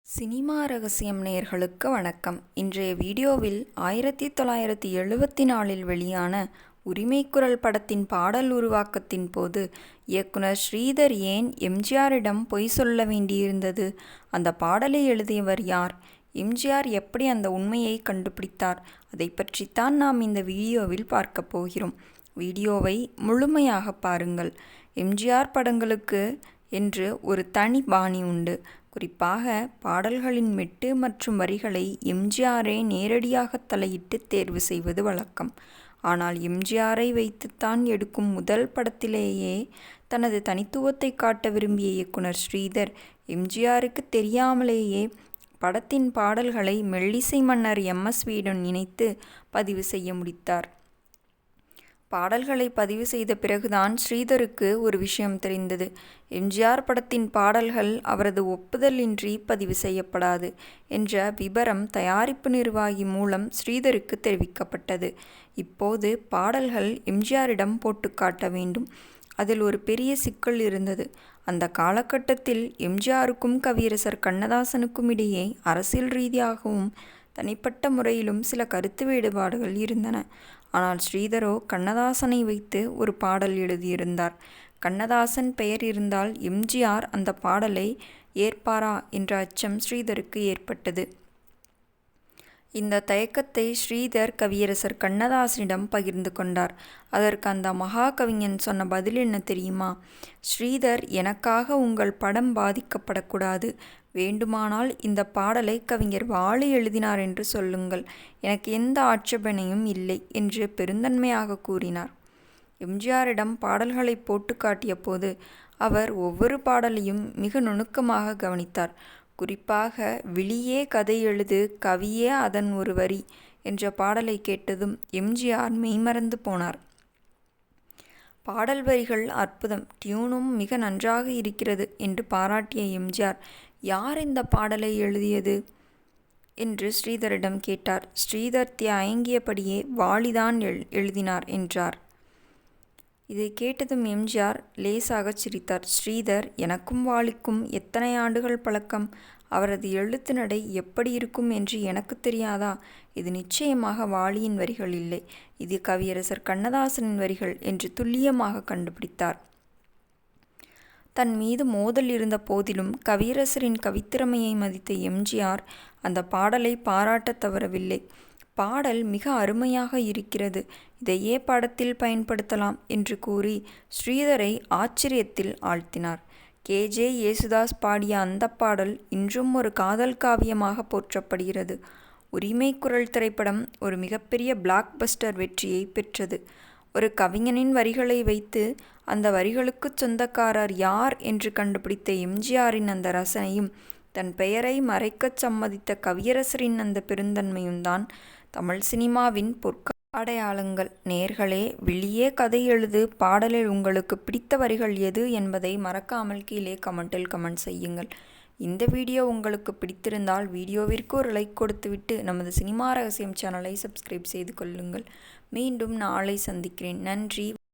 Cinema ரகசியம் நேயர்களுக்கு வணக்கம். இன்றைய வீடியோவில் 1974 வெளியான உரிமைக்குரல் படத்தின் பாடல் உருவாக்கத்தின் போது இயக்குனர் ஸ்ரீதர் ஏன் எம்ஜிஆரிடம் பொய் சொல்ல வேண்டியிருந்தது, அந்த பாடலை எழுதியவர் யார், எம்ஜிஆர் எப்படி அந்த உண்மையை கண்டுபிடித்தார், அதை பற்றித்தான் நாம் இந்த வீடியோவில் பார்க்க போகிறோம். வீடியோவை முழுமையாக பாருங்கள். எம்ஜிஆர் படங்களுக்கு என்று ஒரு தனி பாணி உண்டு. குறிப்பாக பாடல்களின் மெட்டு மற்றும் வரிகளை எம்ஜிஆரே நேரடியாக தலையிட்டு தேர்வு செய்வது வழக்கம். ஆனால் எம்ஜிஆரை வைத்துத்தான் எடுக்கும் முதல் படத்திலேயே தனது தனித்துவத்தை காட்ட விரும்பிய இயக்குனர் ஸ்ரீதர் எம்ஜிஆருக்கு தெரியாமலேயே படத்தின் பாடல்களை மெல்லிசை மன்னர் எம்.எஸ்.வியுடன் இணைத்து பதிவு செய்ய முடித்தார். பாடல்களை பதிவு செய்த பிறகுதான் ஸ்ரீதருக்கு ஒரு விஷயம் தெரிந்தது. எம்ஜிஆர் படத்தின் பாடல்கள் அவரது ஒப்புதல் இன்றி பதிவு செய்யப்படாது என்ற விபரம் தயாரிப்பு நிர்வாகி மூலம் ஸ்ரீதருக்கு தெரிவிக்கப்பட்டது. இப்போது பாடல்கள் எம்ஜிஆரிடம் போட்டு காட்ட வேண்டும். அதில் ஒரு பெரிய சிக்கல் இருந்தது. அந்த காலகட்டத்தில் எம்ஜிஆருக்கும் கவியரசர் கண்ணதாசனுக்கும் இடையே அரசியல் ரீதியாகவும் தனிப்பட்ட முறையிலும் சில கருத்து வேறுபாடுகள் இருந்தன. ஆனால் ஸ்ரீதரோ கண்ணதாசனை வைத்து ஒரு பாடல் எழுதியிருந்தார். கண்ணதாசன் பெயர் இருந்தால் எம்ஜிஆர் அந்த பாடலை ஏற்பாரா என்ற அச்சம் ஸ்ரீதருக்கு ஏற்பட்டது. இந்த தயக்கத்தை ஸ்ரீதர் கவியரசர் கண்ணதாசனிடம் பகிர்ந்து கொண்டார். அதற்கு அந்த மகா கவிஞன் சொன்ன பதில் என்ன தெரியுமா? ஸ்ரீதர், எனக்காக உங்கள் படம் பாதிக்கப்படக்கூடாது. வேண்டுமானால் இந்த பாடலை கவிஞர் வாலி எழுதினார் என்று சொல்லுங்கள். எனக்கு எந்த ஆட்சேபனையும் இல்லை என்று பெருந்தன்மையாக கூறினார். எம்ஜிஆரிடம் பாடல்களை போட்டு காட்டிய போது அவர் ஒவ்வொரு பாடலையும் மிக நுணுக்கமாக கவனித்தார். குறிப்பாக விழியே கதை எழுது, கவியே அதன் ஒரு வரி என்ற பாடலை கேட்டதும் எம்ஜிஆர் மெய்மறந்து போனார். பாடல் வரிகள் அற்புதம், டியூனும் மிக நன்றாக இருக்கிறது என்று பாராட்டிய எம்ஜிஆர், யார் இந்த பாடலை எழுதியது என்று ஸ்ரீதரிடம் கேட்டார். ஸ்ரீதர் தயங்கியபடியே வாலிதான் எழுதினார் என்றார். இதை கேட்டதும் எம்ஜிஆர் லேசாகச் சிரித்தார். ஸ்ரீதர், எனக்கும் வாலிக்கும் எத்தனை ஆண்டுகள் பழக்கம், அவரது எழுத்து நடை எப்படி இருக்கும் என்று எனக்கு தெரியாதா? இது நிச்சயமாக வாலியின் வரிகள் இல்லை, இது கவியரசர் கண்ணதாசனின் வரிகள் என்று துல்லியமாக கண்டுபிடித்தார். தன் மீது மோதல் இருந்த போதிலும் கவியரசரின் கவித்திறமையை மதித்த எம்ஜிஆர் அந்த பாடலை பாராட்ட தவறவில்லை. பாடல் மிக அருமையாக இருக்கிறது, இதையே படத்தில் பயன்படுத்தலாம் என்று கூறி ஸ்ரீதரை ஆச்சரியத்தில் ஆழ்த்தினார். கே.ஜே. யேசுதாஸ் பாடிய அந்த பாடல் இன்றும் ஒரு காதல் காவியமாக போற்றப்படுகிறது. உரிமைக்குரல் திரைப்படம் ஒரு மிகப்பெரிய பிளாக் பஸ்டர் வெற்றியை பெற்றது. ஒரு கவிஞனின் வரிகளை வைத்து அந்த வரிகளுக்குச் சொந்தக்காரர் யார் என்று கண்டுபிடித்த எம்ஜிஆரின் அந்த ரசனையும் தன் பெயரை மறைக்கச் சம்மதித்த கவியரசரின் அந்த பெருந்தன்மையும் தான் தமிழ் சினிமாவின் அடையாளங்கள். நேயர்களே, விழியே கதை எழுது பாடலில் உங்களுக்கு பிடித்த வரிகள் எது என்பதை மறக்காமல் கீழே கமெண்டில் கமெண்ட் செய்யுங்கள். இந்த வீடியோ உங்களுக்கு பிடித்திருந்தால் வீடியோவிற்கு ஒரு லைக் கொடுத்துவிட்டு நமது சினிமா ரகசியம் சேனலை சப்ஸ்கிரைப் செய்து கொள்ளுங்கள். மீண்டும் நாளை சந்திக்கிறேன். நன்றி.